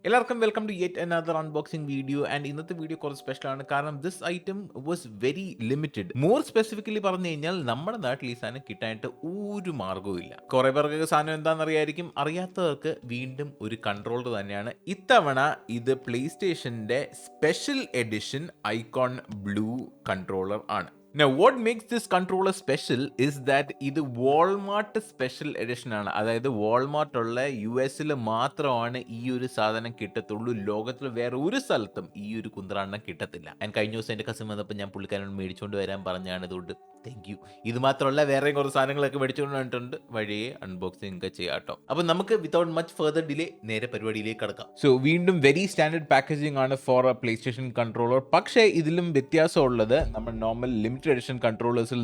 എല്ലാവർക്കും welcome to yet another unboxing video. And ഇന്നത്തെ video കുറച്ച് സ്പെഷ്യൽ ആണ്, കാരണം this item was very limited. More specifically പറഞ്ഞു കഴിഞ്ഞാൽ നമ്മുടെ നാട്ടിൽ ഈ സാധനം കിട്ടാനായിട്ട് ഒരു മാർഗവും ഇല്ല. കുറെ പേർക്ക് സാധനം എന്താണെന്ന് അറിയായിരിക്കും, അറിയാത്തവർക്ക് വീണ്ടും ഒരു കൺട്രോളർ തന്നെയാണ്. ഇത്തവണ ഇത് പ്ലേ സ്റ്റേഷന്റെ special edition icon blue controller ആണ്. Now, what makes this controller special is that ഇത് വാൾമാർട്ട് സ്പെഷ്യൽ എഡിഷൻ ആണ്. അതായത് വാൾമാർട്ട് ഉള്ള US മാത്രമാണ് ഈ ഒരു സാധനം കിട്ടത്തുള്ളൂ. ലോകത്തിൽ വേറെ ഒരു സ്ഥലത്തും ഈ ഒരു കുന്ത്രാണ്ണം കിട്ടത്തില്ല. ഞാൻ കഴിഞ്ഞ ദിവസം എൻ്റെ കസിൻ വന്നപ്പോൾ ഞാൻ പുള്ളിക്കാരനോട് മേടിച്ചുകൊണ്ട് വരാൻ പറഞ്ഞാണ്. അതുകൊണ്ട് താങ്ക് യു. ഇത് മാത്രമല്ല വേറെയും കുറച്ച് സാധനങ്ങളൊക്കെ മേടിച്ചുകൊണ്ട് വന്നിട്ടുണ്ട്. വഴിയെ അൺബോക്സിംഗ് ഒക്കെ ചെയ്യാം കേട്ടോ. അപ്പോൾ നമുക്ക് വിതൗട്ട് മച്ച് ഫർദർ ഡിലേ നേരെ പരിപാടിയിലേക്ക് കടക്കാം. സോ വീണ്ടും വെരി സ്റ്റാൻഡേർഡ് പാക്കേജിംഗ് ആണ് for a PlayStation controller. പക്ഷേ ഇതിലും വ്യത്യാസമുള്ളത് നമ്മൾ നോർമൽ ലിമിറ്റഡ് എഡിഷൻ കൺട്രോളേഴ്സിൽ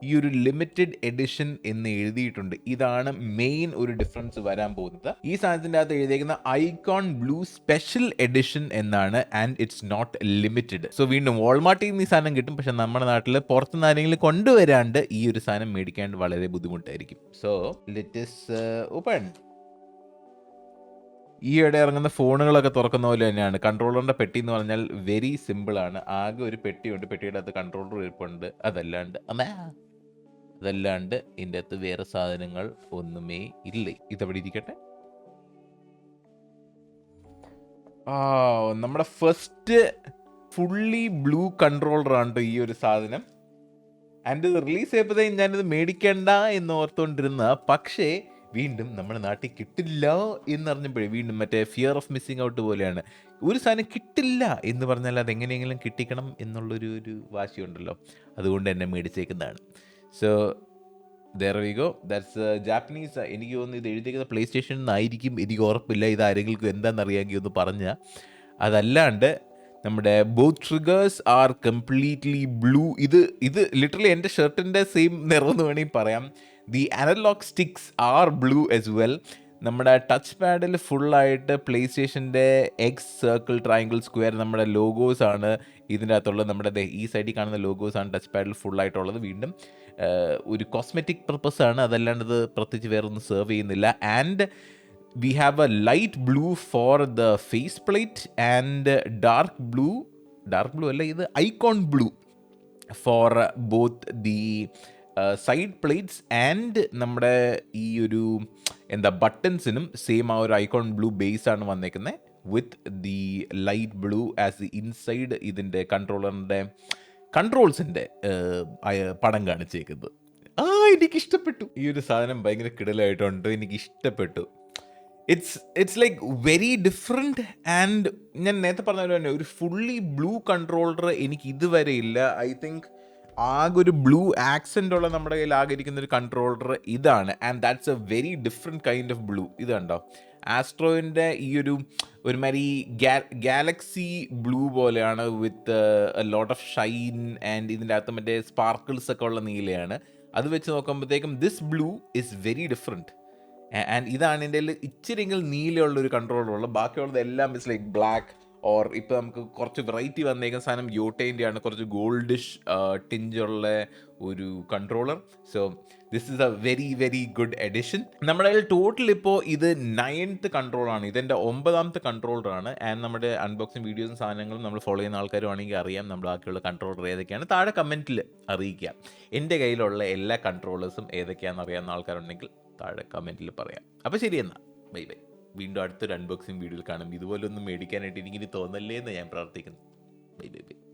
ഈ ഒരു ലിമിറ്റഡ് എഡിഷൻ എന്ന് എഴുതിയിട്ടുണ്ട്. ഇതാണ് മെയിൻ ഒരു ഡിഫറൻസ് വരാൻ പോകുന്നത്. ഈ സാധനത്തിന്റെ അകത്ത് എഴുതിയിരിക്കുന്ന ഐക്കോൺ ബ്ലൂ സ്പെഷ്യൽ എഡിഷൻ എന്നാണ്, and it's not limited. So വീണ്ടും വാൾമാർട്ടിൽ നിന്ന് ഈ സാധനം കിട്ടും, പക്ഷെ നമ്മുടെ നാട്ടിൽ പുറത്തുനിന്ന് ആരെങ്കിലും കൊണ്ടുവരാണ്ട് ഈ ഒരു സാധനം മേടിക്കാണ്ട് വളരെ ബുദ്ധിമുട്ടായിരിക്കും. So let us open. ഈയിടെ ഇറങ്ങുന്ന ഫോണുകളൊക്കെ തുറക്കുന്ന പോലെ തന്നെയാണ്. കൺട്രോളറിന്റെ പെട്ടി എന്ന് പറഞ്ഞാൽ വെരി സിമ്പിൾ ആണ്. ആകെ ഒരു പെട്ടിയുണ്ട്, പെട്ടിയുടെ അകത്ത് കൺട്രോളർ ഇരിപ്പുണ്ട്. അതല്ലാണ്ട് ഇതിൻ്റെ അകത്ത് വേറെ സാധനങ്ങൾ ഒന്നുമേ ഇല്ല. ഇതവിടെ ഇരിക്കട്ടെ. നമ്മുടെ ഫസ്റ്റ് ഫുള്ളി ബ്ലൂ കൺട്രോളർ ആണ് ഈ ഒരു സാധനം. ആൻഡ് ഇത് റിലീസ് ചെയ്യപ്പോഴത്തേക്കും ഞാനിത് മേടിക്കേണ്ട എന്ന് ഓർത്തുകൊണ്ടിരുന്ന, പക്ഷേ വീണ്ടും നമ്മുടെ നാട്ടിൽ കിട്ടില്ല എന്നറിഞ്ഞപ്പോഴേ വീണ്ടും മറ്റേ ഫിയർ ഓഫ് മിസ്സിങ് ഔട്ട് പോലെയാണ്. ഒരു സാധനം കിട്ടില്ല എന്ന് പറഞ്ഞാൽ അത് എങ്ങനെയെങ്കിലും കിട്ടിക്കണം എന്നുള്ളൊരു വാശിയുണ്ടല്ലോ, അതുകൊണ്ട് എന്നെ മേടിച്ചേക്കുന്നതാണ്. So there we go. That's Japanese. എനിക്ക് തോന്നുന്നു ഇത് എഴുതിയിരിക്കുന്ന പ്ലേ സ്റ്റേഷൻ എന്നായിരിക്കും, എനിക്ക് ഉറപ്പില്ല. ഇത് ആരെങ്കിലും എന്താണെന്നറിയാമെങ്കിൽ ഒന്ന് പറഞ്ഞാൽ. അതല്ലാണ്ട് നമ്മുടെ both triggers are completely blue. ഇത് ലിറ്ററലി എൻ്റെ ഷർട്ടിൻ്റെ സെയിം നിറം എന്ന് വേണമെങ്കിൽ പറയാം. The analog sticks are blue as well. നമ്മുടെ ടച്ച് പാഡിൽ ഫുള്ളായിട്ട് പ്ലേ സ്റ്റേഷൻ്റെ എക്സ്, സർക്കിൾ, ട്രയാങ്കിൾ, സ്ക്വയർ നമ്മുടെ ലോഗോസ് ആണ് ഇതിൻ്റെ അകത്തുള്ളത്. നമ്മുടെ ഈ സൈഡിൽ കാണുന്ന ലോഗോസ് ആണ് ടച്ച് പാഡിൽ ഫുള്ളായിട്ടുള്ളത്. വീണ്ടും ഒരു കോസ്മെറ്റിക് പർപ്പസ് ആണ്, അതല്ലാണ്ട് ഇത് പ്രത്യേകിച്ച് വേറെ ഒന്നും സെർവ് ചെയ്യുന്നില്ല. And we have a light blue for the face plate and dark blue അല്ല, ഇത് icon blue for both the side plates and നമ്മുടെ ഈ ഒരു ബട്ടൺസിനും സെയിം ആ ഒരു icon blue ബേസ് ആണ് വന്നേക്കുന്നത്, with the light blue as the inside. ഇതിൻ്റെ കൺട്രോൾസിൻ്റെ പടം കാണിച്ചേക്കുന്നത്. എനിക്കിഷ്ടപ്പെട്ടു. ഈ ഒരു സാധനം ഭയങ്കര കിടലായിട്ടുണ്ട്, എനിക്കിഷ്ടപ്പെട്ടു. It's like very different. And ഞാൻ നേരത്തെ പറഞ്ഞ പോലെ തന്നെ ഒരു ഫുള്ളി ബ്ലൂ കൺട്രോളർ എനിക്ക് ഇതുവരെ ഇല്ല. ഐ തിങ്ക് ആകെ ഒരു ബ്ലൂ ആക്സെൻ്റ് ഉള്ള നമ്മുടെ കയ്യിൽ ആകെ ഇരിക്കുന്ന ഒരു കൺട്രോളർ ഇതാണ്. And that's A very different kind of blue. ഇത് കണ്ടോ, ആസ്ട്രോയിൻ്റെ ഈ ഒരുമാതിരി ഗാലക്സി ബ്ലൂ പോലെയാണ്, with a lot of Shine. And ഇതിൻ്റെ അകത്ത് മറ്റേ സ്പാർക്കിൾസ് ഒക്കെ ഉള്ള നീലയാണ്. അത് വെച്ച് നോക്കുമ്പോഴത്തേക്കും this blue is very different. And ഇതാണ് എൻ്റെ ഇച്ചിരിയെങ്കിലും നീലമുള്ളൊരു കൺട്രോളറുള്ള. ബാക്കിയുള്ളത് എല്ലാം ഇറ്റ്സ് ലൈക്ക് ബ്ലാക്ക്. ഓർ ഇപ്പോൾ നമുക്ക് കുറച്ച് വെറൈറ്റി വന്നേക്കുന്ന സാധനം യോട്ടേൻ്റെ ആണ്, കുറച്ച് ഗോൾഡിഷ് ടിഞ്ചുള്ള ഒരു controller. So this is A very very good edition. നമ്മുടെ കയ്യിൽ ടോട്ടൽ ഇപ്പോൾ ഇത് 9th കൺട്രോളാണ്. ഇതെൻ്റെ 9ാമത്തെ കൺട്രോളറാണ്. ആൻഡ് നമ്മുടെ അൺബോക്സിങ് വീഡിയോസും സാധനങ്ങളും നമ്മൾ ഫോളോ ചെയ്യുന്ന ആൾക്കാരുമാണെങ്കിൽ അറിയാം നമ്മൾ ബാക്കിയുള്ള കൺട്രോളർ ഏതൊക്കെയാണ്. താഴെ കമൻറ്റിൽ അറിയിക്കുക. എൻ്റെ കയ്യിലുള്ള എല്ലാ കൺട്രോളേഴ്സും ഏതൊക്കെയാണെന്ന് അറിയാവുന്ന ആൾക്കാരുണ്ടെങ്കിൽ താഴെ കമൻറ്റിൽ പറയാം. അപ്പോൾ ശരി, എന്നാൽ ബൈ ബൈ. വീണ്ടും അടുത്തൊരു അൺബോക്സിംഗ് വീഡിയോയിൽ കാണും. ഇതുപോലെ ഒന്നും മേടിക്കാനായിട്ട് എനിക്കിനി തോന്നല്ലേ എന്ന് ഞാൻ പ്രാർത്ഥിക്കുന്നു. Bye bye bye.